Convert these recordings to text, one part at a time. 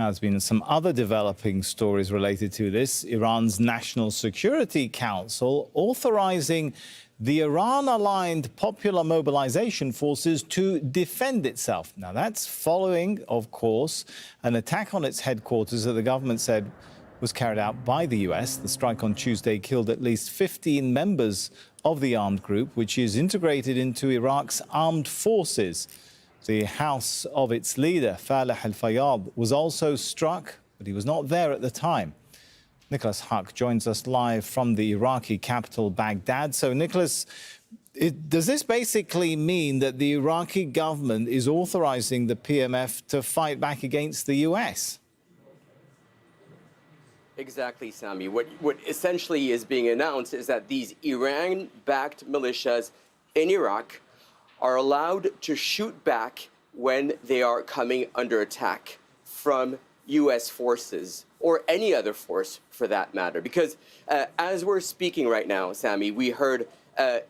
There's been some other developing stories related to this. Iran's National Security Council authorizing the Iran-aligned Popular Mobilisation Forces to defend itself. Now, that's following, of course, an attack on its headquarters that the government said was carried out by the US. The strike on Tuesday killed at least 15 members of the armed group, which is integrated into Iraq's armed forces. The house of its leader, Faleh al-Fayyadh, was also struck, but he was not there at the time. Nicolas Haque joins us live from the Iraqi capital, Baghdad. So, Nicolas, does this basically mean that the Iraqi government is authorizing the PMF to fight back against the US? Exactly, Sami. What essentially is being announced is that these Iran-backed militias in Iraq are allowed to shoot back when they are coming under attack from U.S. forces or any other force for that matter. Because as we're speaking right now, Sami, we heard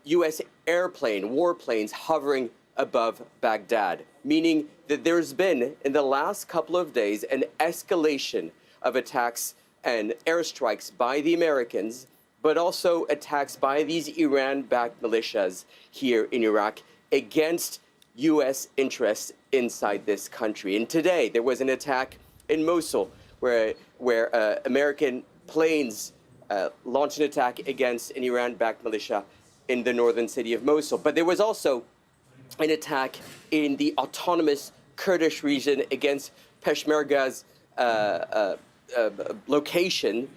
U.S. warplanes hovering above Baghdad, meaning that there's been, in the last couple of days, an escalation of attacks and airstrikes by the Americans, but also attacks by these Iran-backed militias here in Iraq against U.S. interests inside this country. And today there was an attack in Mosul where American planes launched an attack against an Iran-backed militia in the northern city of Mosul. But there was also an attack in the autonomous Kurdish region against Peshmerga's location,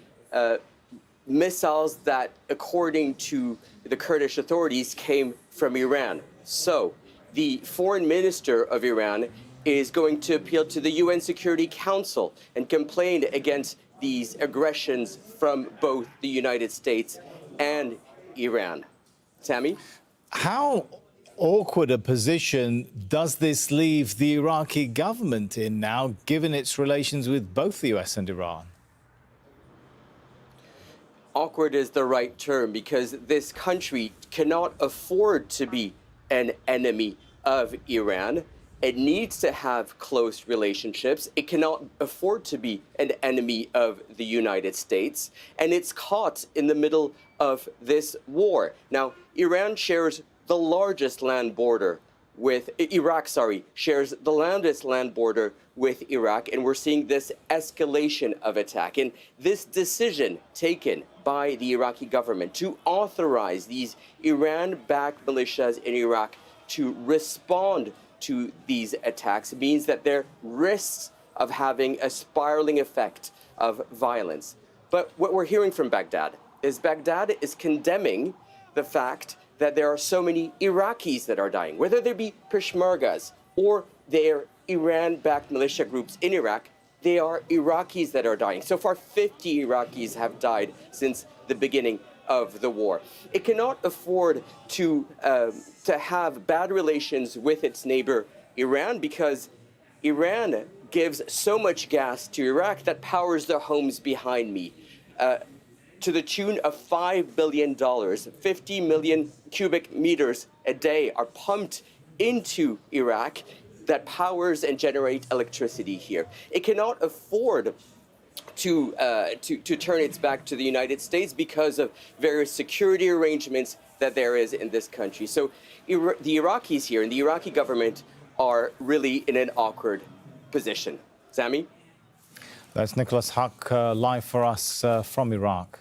missiles that, according to the Kurdish authorities, came from Iran. So the foreign minister of Iran is going to appeal to the UN Security Council and complain against these aggressions from both the United States and Iran. Sami? How awkward a position does this leave the Iraqi government in now, given its relations with both the US and Iran? Awkward is the right term, because this country cannot afford to be an enemy of Iran. It needs to have close relationships. It cannot afford to be an enemy of the United States. And it's caught in the middle of this war. Now, Iran shares the largest land border with Iraq, shares the largest land border with Iraq, and we're seeing this escalation of attack. And this decision taken by the Iraqi government to authorize these Iran-backed militias in Iraq to respond to these attacks means that there are risks of having a spiraling effect of violence. But what we're hearing from Baghdad is condemning the fact that there are so many Iraqis that are dying, whether they be Peshmergas or they're Iran-backed militia groups in Iraq. They are Iraqis that are dying. So far, 50 Iraqis have died since the beginning of the war. It cannot afford to have bad relations with its neighbor Iran, because Iran gives so much gas to Iraq that powers the homes behind me, to the tune of $5 billion. 50 million cubic meters a day are pumped into Iraq that powers and generates electricity here. It cannot afford to turn its back to the United States because of various security arrangements that there is in this country. So the Iraqis here and the Iraqi government are really in an awkward position. Sami? That's Nicolas Haque live for us from Iraq.